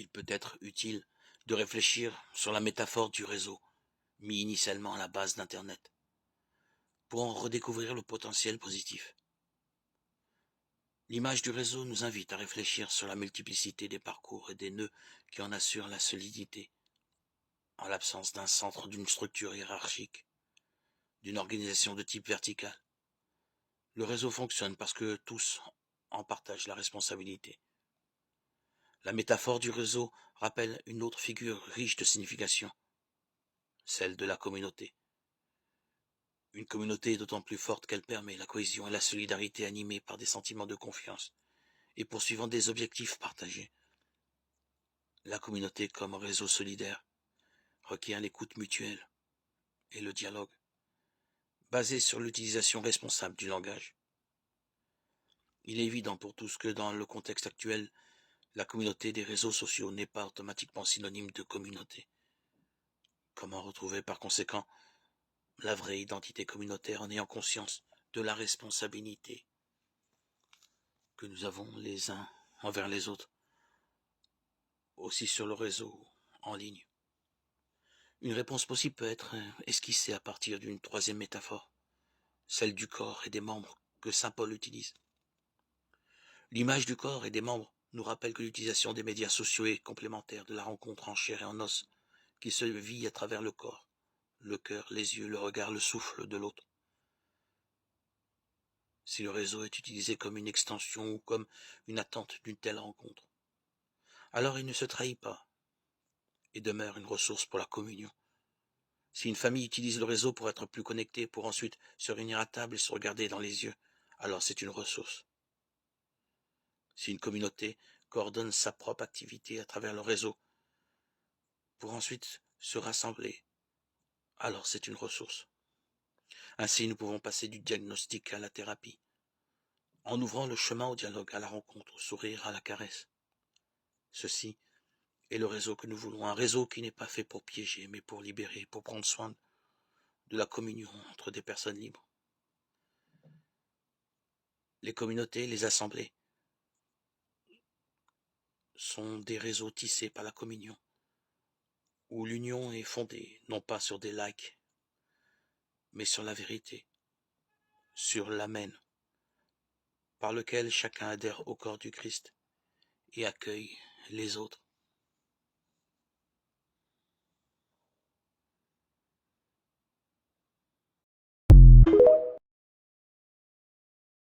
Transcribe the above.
Il peut être utile de réfléchir sur la métaphore du réseau, mis initialement à la base d'Internet, pour en redécouvrir le potentiel positif. L'image du réseau nous invite à réfléchir sur la multiplicité des parcours et des nœuds qui en assurent la solidité, en l'absence d'un centre, d'une structure hiérarchique, d'une organisation de type vertical. Le réseau fonctionne parce que tous en partagent la responsabilité. La métaphore du réseau rappelle une autre figure riche de signification, celle de la communauté. Une communauté est d'autant plus forte qu'elle permet la cohésion et la solidarité animée par des sentiments de confiance et poursuivant des objectifs partagés. La communauté comme réseau solidaire requiert l'écoute mutuelle et le dialogue, basé sur l'utilisation responsable du langage. Il est évident pour tous que dans le contexte actuel, la communauté des réseaux sociaux n'est pas automatiquement synonyme de communauté. Comment retrouver par conséquent la vraie identité communautaire en ayant conscience de la responsabilité que nous avons les uns envers les autres, aussi sur le réseau en ligne? Une réponse possible peut être esquissée à partir d'une troisième métaphore, celle du corps et des membres que saint Paul utilise. L'image du corps et des membres nous rappelle que l'utilisation des médias sociaux est complémentaire de la rencontre en chair et en os qui se vit à travers le corps, le cœur, les yeux, le regard, le souffle de l'autre. Si le réseau est utilisé comme une extension ou comme une attente d'une telle rencontre, alors il ne se trahit pas et demeure une ressource pour la communion. Si une famille utilise le réseau pour être plus connectée, pour ensuite se réunir à table et se regarder dans les yeux, alors c'est une ressource. Si une communauté coordonne sa propre activité à travers le réseau, pour ensuite se rassembler, alors c'est une ressource. Ainsi, nous pouvons passer du diagnostic à la thérapie, en ouvrant le chemin au dialogue, à la rencontre, au sourire, à la caresse. Ceci est le réseau que nous voulons, un réseau qui n'est pas fait pour piéger, mais pour libérer, pour prendre soin de la communion entre des personnes libres. Les communautés, les assemblées, sont des réseaux tissés par la communion, où l'union est fondée non pas sur des likes, mais sur la vérité, sur l'amen, par lequel chacun adhère au corps du Christ et accueille les autres.